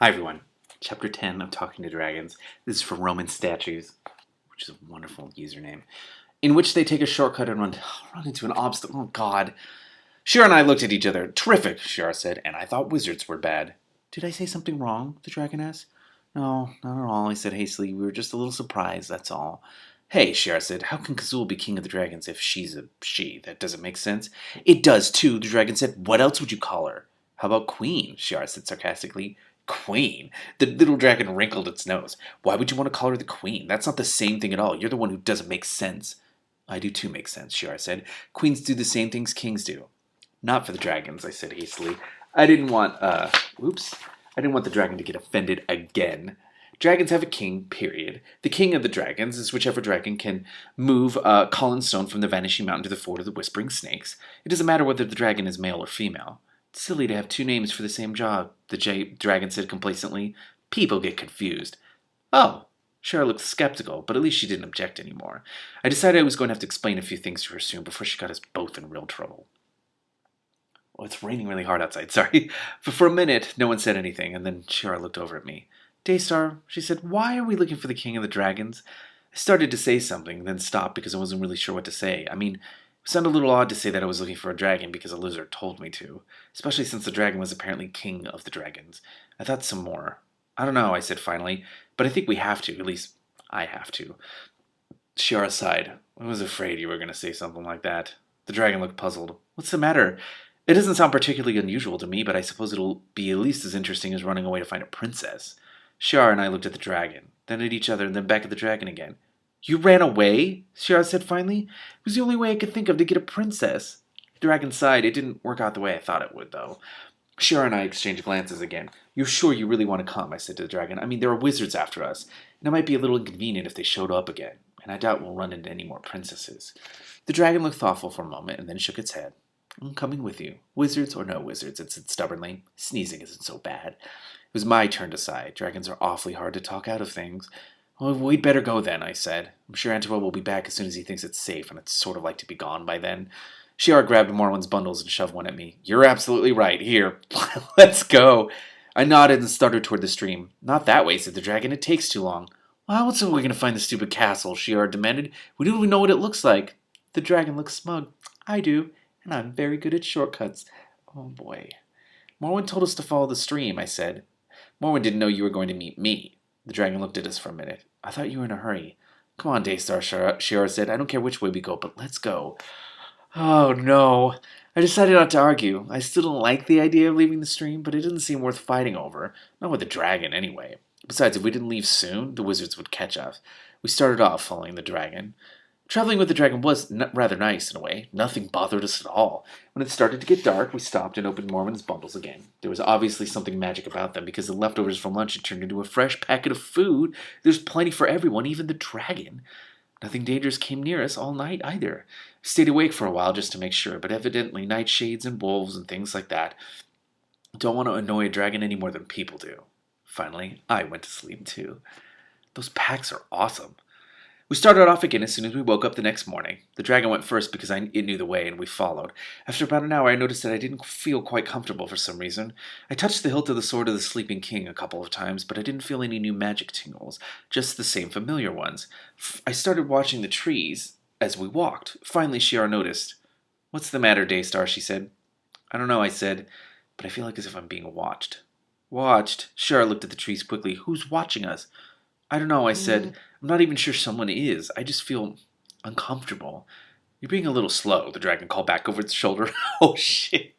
Hi everyone. Chapter 10 of Talking to Dragons. This is from Roman Statues, which is a wonderful username, in which they take a shortcut and run into an obstacle. Oh god. Shira and I looked at each other. Terrific, Shira said, and I thought wizards were bad. Did I say something wrong? The dragon asked. No, not at all, I said hastily. We were just a little surprised, that's all. Hey, Shira said, how can Kazul be king of the dragons if she's a she? That doesn't make sense. It does too, the dragon said. What else would you call her? How about queen? Shira said sarcastically. Queen? The little dragon wrinkled its nose. Why would you want to call her the queen? That's not the same thing at all. You're the one who doesn't make sense. I do too make sense, Shira said. Queens do the same things kings do. Not for the dragons, I said hastily. I didn't want the dragon to get offended again. Dragons have a king, period. The king of the dragons is whichever dragon can move Colin Stone from the Vanishing Mountain to the Ford of the Whispering Snakes. It doesn't matter whether the dragon is male or female. It's silly to have two names for the same job, the dragon said complacently. People get confused. Oh, Shara looked skeptical, but at least she didn't object anymore. I decided I was going to have to explain a few things to her soon before she got us both in real trouble. Well, it's raining really hard outside, sorry. But for a minute, no one said anything, and then Shara looked over at me. Daystar, she said, why are we looking for the king of the dragons? I started to say something, then stopped because I wasn't really sure what to say. I mean, it sounded a little odd to say that I was looking for a dragon because a lizard told me to, especially since the dragon was apparently king of the dragons. I thought some more. I don't know, I said finally, but I think we have to, at least I have to. Shara sighed. I was afraid you were going to say something like that. The dragon looked puzzled. What's the matter? It doesn't sound particularly unusual to me, but I suppose it'll be at least as interesting as running away to find a princess. Shara and I looked at the dragon, then at each other, and then back at the dragon again. You ran away? Shara said finally. It was the only way I could think of to get a princess. The dragon sighed. It didn't work out the way I thought it would, though. Shara and I exchanged glances again. You're sure you really want to come? I said to the dragon. I mean, there are wizards after us, and it might be a little inconvenient if they showed up again, and I doubt we'll run into any more princesses. The dragon looked thoughtful for a moment, and then shook its head. I'm coming with you. Wizards or no wizards, it said stubbornly. Sneezing isn't so bad. It was my turn to sigh. Dragons are awfully hard to talk out of things. Well, we'd better go then, I said. I'm sure Antwerp will be back as soon as he thinks it's safe, and it's sort of like to be gone by then. Shiar grabbed Morwen's bundles and shoved one at me. You're absolutely right. Here, let's go. I nodded and started toward the stream. Not that way, said the dragon. It takes too long. Well, how else are we going to find the stupid castle? Shiar demanded. We don't even know what it looks like. The dragon looked smug. I do. And I'm very good at shortcuts. Oh, boy. Morwen told us to follow the stream, I said. Morwen didn't know you were going to meet me. The dragon looked at us for a minute. I thought you were in a hurry. Come on, Daystar, Shiara said. I don't care which way we go, but let's go. Oh, no. I decided not to argue. I still don't like the idea of leaving the stream, but it didn't seem worth fighting over. Not with the dragon, anyway. Besides, if we didn't leave soon, the wizards would catch us. We started off following the dragon. Traveling with the dragon was rather nice in a way. Nothing bothered us at all. When it started to get dark, we stopped and opened Morwen's bundles again. There was obviously something magic about them because the leftovers from lunch had turned into a fresh packet of food. There's plenty for everyone, even the dragon. Nothing dangerous came near us all night either. I stayed awake for a while just to make sure, but evidently nightshades and wolves and things like that don't want to annoy a dragon any more than people do. Finally, I went to sleep too. Those packs are awesome. We started off again as soon as we woke up the next morning. The dragon went first because it knew the way, and we followed. After about an hour, I noticed that I didn't feel quite comfortable for some reason. I touched the hilt of the sword of the sleeping king a couple of times, but I didn't feel any new magic tingles, just the same familiar ones. I started watching the trees as we walked. Finally, Shiara noticed. What's the matter, Daystar? She said. I don't know, I said, but I feel like as if I'm being watched. Watched? Shiara looked at the trees quickly. Who's watching us? I don't know, I said. I'm not even sure someone is. I just feel uncomfortable. You're being a little slow, the dragon called back over its shoulder. Oh, shit.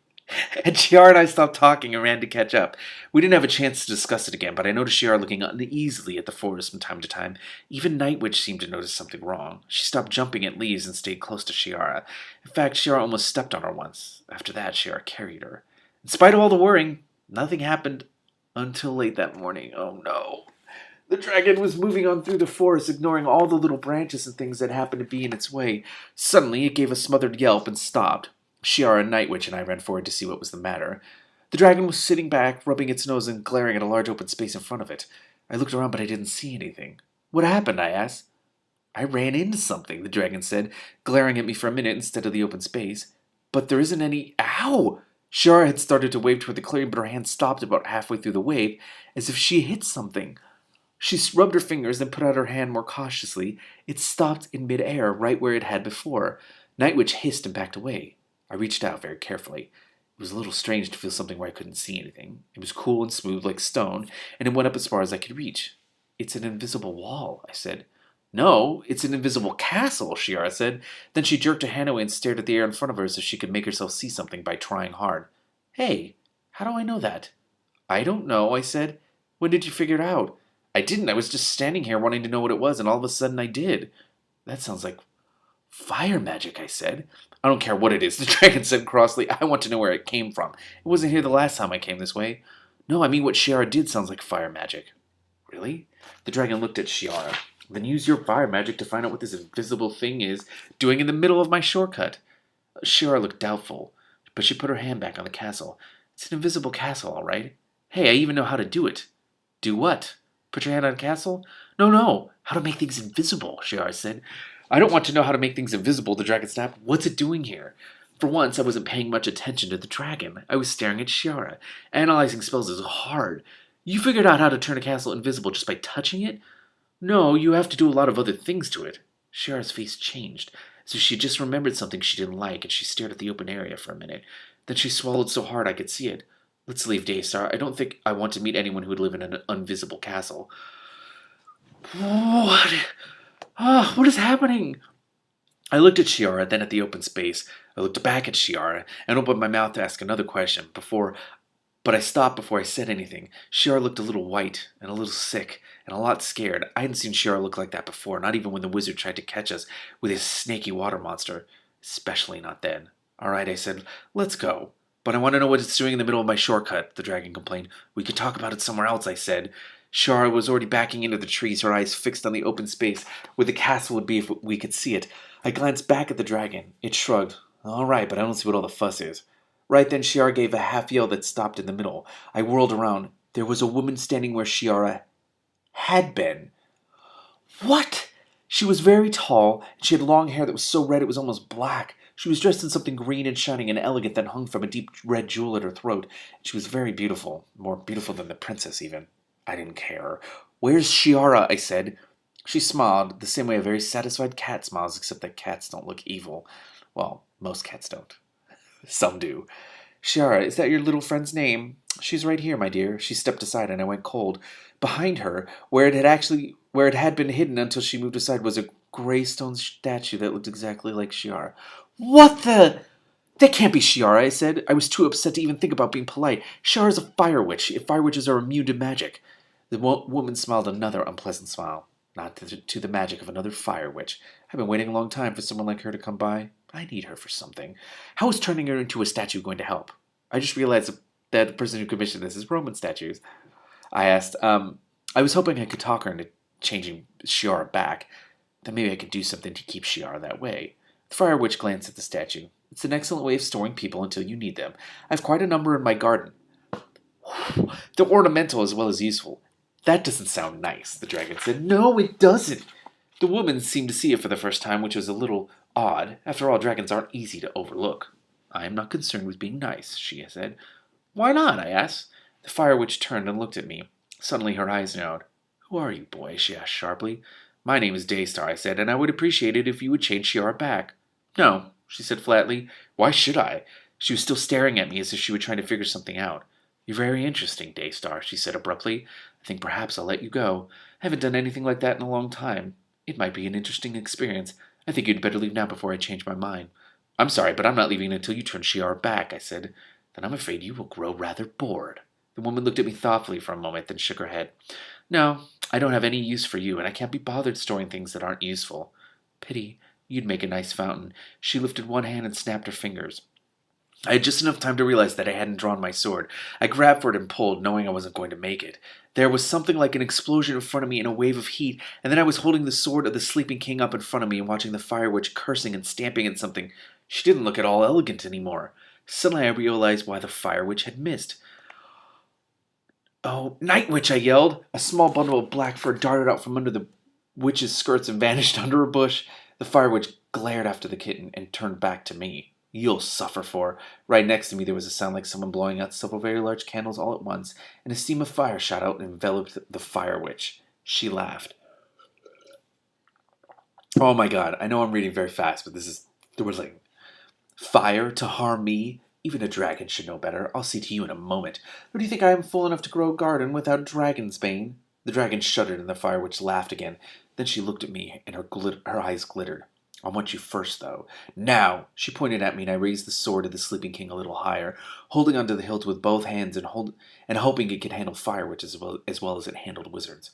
And Shiar and I stopped talking and ran to catch up. We didn't have a chance to discuss it again, but I noticed Shiar looking uneasily at the forest from time to time. Even Night Witch seemed to notice something wrong. She stopped jumping at leaves and stayed close to Shiara. In fact, Shiara almost stepped on her once. After that, Shiara carried her. In spite of all the worrying, nothing happened until late that morning. Oh, no. The dragon was moving on through the forest, ignoring all the little branches and things that happened to be in its way. Suddenly, it gave a smothered yelp and stopped. Shiara, Night Witch, and I ran forward to see what was the matter. The dragon was sitting back, rubbing its nose and glaring at a large open space in front of it. I looked around, but I didn't see anything. What happened? I asked. I ran into something, the dragon said, glaring at me for a minute instead of the open space. But there isn't any... Ow! Shiara had started to wave toward the clearing, but her hand stopped about halfway through the wave, as if she hit something. She rubbed her fingers, then put out her hand more cautiously. It stopped in midair, right where it had before. Night Witch hissed and backed away. I reached out very carefully. It was a little strange to feel something where I couldn't see anything. It was cool and smooth like stone, and it went up as far as I could reach. It's an invisible wall, I said. No, it's an invisible castle, Shiara said. Then she jerked her hand away and stared at the air in front of her as if she could make herself see something by trying hard. Hey, how do I know that? I don't know, I said. When did you figure it out? I didn't. I was just standing here wanting to know what it was, and all of a sudden I did. That sounds like fire magic, I said. I don't care what it is, the dragon said crossly. I want to know where it came from. It wasn't here the last time I came this way. No, I mean what Shiara did sounds like fire magic. Really? The dragon looked at Shiara. Then use your fire magic to find out what this invisible thing is doing in the middle of my shortcut. Shiara looked doubtful, but she put her hand back on the castle. It's an invisible castle, all right. Hey, I even know how to do it. Do what? Put your hand on a castle? No, how to make things invisible, Shiara said. I don't want to know how to make things invisible, the dragon snapped. What's it doing here? For once, I wasn't paying much attention to the dragon. I was staring at Shiara. Analyzing spells is hard. You figured out how to turn a castle invisible just by touching it? No, you have to do a lot of other things to it. Shiara's face changed, as if she just remembered something she didn't like, and she stared at the open area for a minute. Then she swallowed so hard I could see it. Let's leave, Daystar. I don't think I want to meet anyone who would live in an invisible castle. What? What is happening? I looked at Shiara, then at the open space. I looked back at Shiara, and opened my mouth to ask another question, but I stopped before I said anything. Shiara looked a little white, and a little sick, and a lot scared. I hadn't seen Shiara look like that before, not even when the wizard tried to catch us with his snaky water monster. Especially not then. All right, I said, let's go. But I want to know what it's doing in the middle of my shortcut, the dragon complained. We could talk about it somewhere else, I said. Shiara was already backing into the trees, her eyes fixed on the open space where the castle would be if we could see it. I glanced back at the dragon. It shrugged. All right, but I don't see what all the fuss is. Right then, Shiara gave a half yell that stopped in the middle. I whirled around. There was a woman standing where Shiara had been. What? She was very tall, and she had long hair that was so red it was almost black. She was dressed in something green and shining and elegant that hung from a deep red jewel at her throat. She was very beautiful, more beautiful than the princess even. I didn't care. Where's Shiara? I said. She smiled, the same way a very satisfied cat smiles, except that cats don't look evil. Well, most cats don't. Some do. Shiara, is that your little friend's name? She's right here, my dear. She stepped aside, and I went cold. Behind her, where it had been hidden until she moved aside, was a gray stone statue that looked exactly like Shiara. What the? That can't be Shiara, I said. I was too upset to even think about being polite. Shiara's a fire witch. Fire witches are immune to magic. The woman smiled another unpleasant smile. Not to the magic of another fire witch. I've been waiting a long time for someone like her to come by. I need her for something. How is turning her into a statue going to help? I just realized that the person who commissioned this is Roman statues. I asked, I was hoping I could talk her into changing Shiara back. Then maybe I could do something to keep Shiara that way. The fire witch glanced at the statue. It's an excellent way of storing people until you need them. I have quite a number in my garden. They're ornamental as well as useful. That doesn't sound nice, the dragon said. No, it doesn't. The woman seemed to see it for the first time, which was a little odd. After all, dragons aren't easy to overlook. I am not concerned with being nice, she said. Why not? I asked. The fire witch turned and looked at me. Suddenly her eyes narrowed. Who are you, boy? She asked sharply. My name is Daystar, I said, and I would appreciate it if you would change Shiara back. No, she said flatly. Why should I? She was still staring at me as if she were trying to figure something out. You're very interesting, Daystar, she said abruptly. I think perhaps I'll let you go. I haven't done anything like that in a long time. It might be an interesting experience. I think you'd better leave now before I change my mind. I'm sorry, but I'm not leaving until you turn Shiara back, I said. Then I'm afraid you will grow rather bored. The woman looked at me thoughtfully for a moment, then shook her head. No, I don't have any use for you, and I can't be bothered storing things that aren't useful. Pity. You'd make a nice fountain. She lifted one hand and snapped her fingers. I had just enough time to realize that I hadn't drawn my sword. I grabbed for it and pulled, knowing I wasn't going to make it. There was something like an explosion in front of me and a wave of heat, and then I was holding the sword of the sleeping king up in front of me and watching the fire witch cursing and stamping at something. She didn't look at all elegant anymore. Suddenly I realized why the fire witch had missed. Oh, Night Witch, I yelled. A small bundle of black fur darted out from under the witch's skirts and vanished under a bush. The fire witch glared after the kitten and turned back to me. You'll suffer for. Right next to me there was a sound like someone blowing out several very large candles all at once, and a steam of fire shot out and enveloped the fire witch. She laughed. Oh my god, I know I'm reading very fast, but there was like, fire to harm me? Even a dragon should know better. I'll see to you in a moment. Or do you think I am fool enough to grow a garden without dragon's bane? The dragon shuddered and the fire witch laughed again. Then she looked at me and her eyes glittered. I want you first, though. Now! She pointed at me and I raised the sword of the sleeping king a little higher, holding onto the hilt with both hands and hoping it could handle fire witch as well as it handled wizards.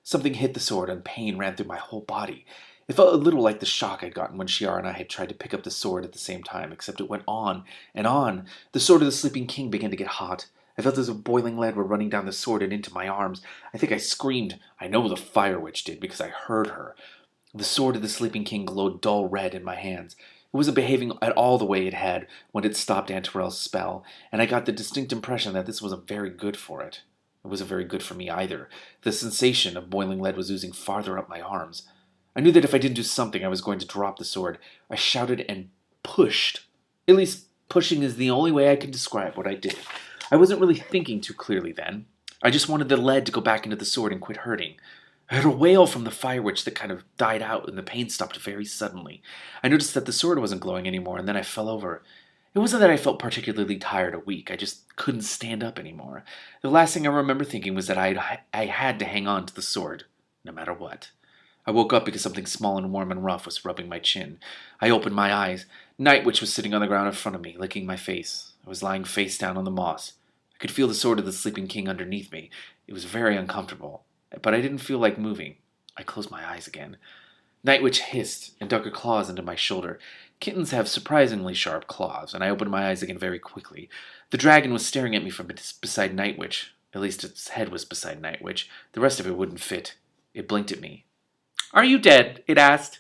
Something hit the sword and pain ran through my whole body. It felt a little like the shock I'd gotten when Shiara and I had tried to pick up the sword at the same time, except it went on and on. The sword of the sleeping king began to get hot. I felt as if boiling lead were running down the sword and into my arms. I think I screamed. I know the fire witch did because I heard her. The sword of the sleeping king glowed dull red in my hands. It wasn't behaving at all the way it had when it stopped Antarel's spell, and I got the distinct impression that this wasn't very good for it. It wasn't very good for me either. The sensation of boiling lead was oozing farther up my arms. I knew that if I didn't do something, I was going to drop the sword. I shouted and pushed. At least, pushing is the only way I can describe what I did. I wasn't really thinking too clearly then. I just wanted the lead to go back into the sword and quit hurting. I heard a wail from the fire witch that kind of died out, and the pain stopped very suddenly. I noticed that the sword wasn't glowing anymore, and then I fell over. It wasn't that I felt particularly tired or weak. I just couldn't stand up anymore. The last thing I remember thinking was that I had to hang on to the sword, no matter what. I woke up because something small and warm and rough was rubbing my chin. I opened my eyes. Night Witch was sitting on the ground in front of me, licking my face. I was lying face down on the moss. I could feel the sword of the sleeping king underneath me. It was very uncomfortable, but I didn't feel like moving. I closed my eyes again. Night Witch hissed and dug her claws into my shoulder. Kittens have surprisingly sharp claws, and I opened my eyes again very quickly. The dragon was staring at me from beside Night Witch. At least its head was beside Night Witch. The rest of it wouldn't fit. It blinked at me. "Are you dead?" it asked.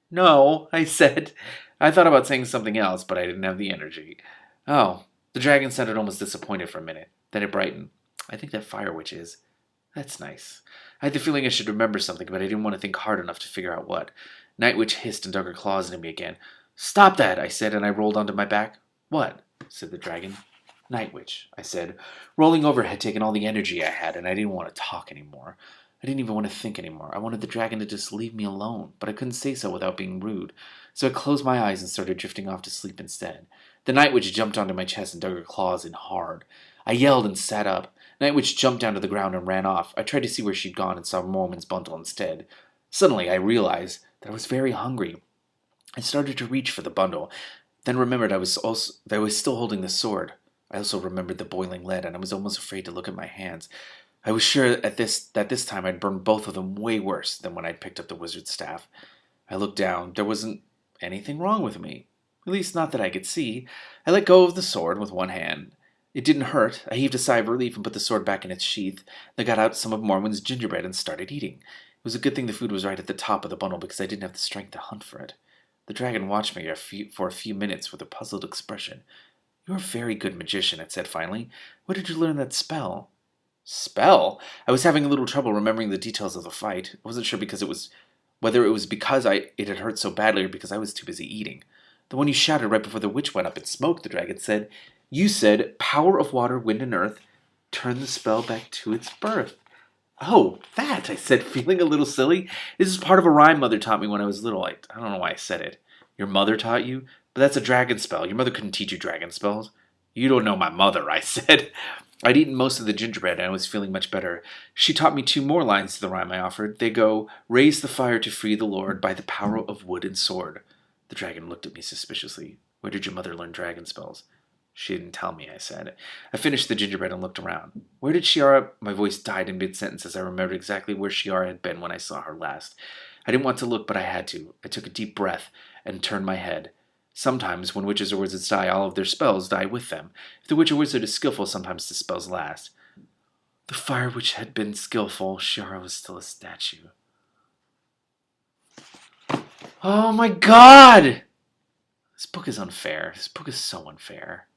"No," I said. I thought about saying something else, but I didn't have the energy. "Oh." The dragon sounded almost disappointed for a minute. Then it brightened. "I think that fire witch is. That's nice." I had the feeling I should remember something, but I didn't want to think hard enough to figure out what. Night Witch hissed and dug her claws into me again. "Stop that," I said, and I rolled onto my back. "What?" said the dragon. "Night Witch," I said. Rolling over had taken all the energy I had, and I didn't want to talk anymore. I didn't even want to think anymore. I wanted the dragon to just leave me alone, but I couldn't say so without being rude. So I closed my eyes and started drifting off to sleep instead. The Night Witch jumped onto my chest and dug her claws in hard. I yelled and sat up. Night Witch jumped down to the ground and ran off. I tried to see where she'd gone and saw Mormon's bundle instead. Suddenly, I realized that I was very hungry. I started to reach for the bundle, then remembered that I was still holding the sword. I also remembered the boiling lead, and I was almost afraid to look at my hands. I was sure that this time I'd burned both of them way worse than when I'd picked up the wizard's staff. I looked down. There wasn't anything wrong with me. At least not that I could see. I let go of the sword with one hand. It didn't hurt. I heaved a sigh of relief and put the sword back in its sheath. Then got out some of Morwen's gingerbread and started eating. It was a good thing the food was right at the top of the bundle because I didn't have the strength to hunt for it. The dragon watched me for a few minutes with a puzzled expression. "You're a very good magician," it said finally. "Where did you learn that spell?" Spell? I was having a little trouble remembering the details of the fight. I wasn't sure whether it was because it had hurt so badly or because I was too busy eating. "The one you shouted right before the witch went up in smoke," the dragon said. "You said, 'Power of water, wind, and earth, turn the spell back to its birth.'" "Oh, that," I said, feeling a little silly. "This is part of a rhyme Mother taught me when I was little. I don't know why I said it." "Your mother taught you? But that's a dragon spell. Your mother couldn't teach you dragon spells." "You don't know my mother," I said. I'd eaten most of the gingerbread and I was feeling much better. She taught me 2 more lines to the rhyme I offered. They go, "Raise the fire to free the Lord by the power of wood and sword." The dragon looked at me suspiciously. "Where did your mother learn dragon spells?" "She didn't tell me," I said. I finished the gingerbread and looked around. "Where did Shiara—" My voice died in mid-sentence as I remembered exactly where Shiara had been when I saw her last. I didn't want to look, but I had to. I took a deep breath and turned my head. Sometimes, when witches or wizards die, all of their spells die with them. If the witch or wizard is skillful, sometimes the spells last. The fire witch had been skillful. Shiara was still a statue. Oh my god! This book is unfair. This book is so unfair.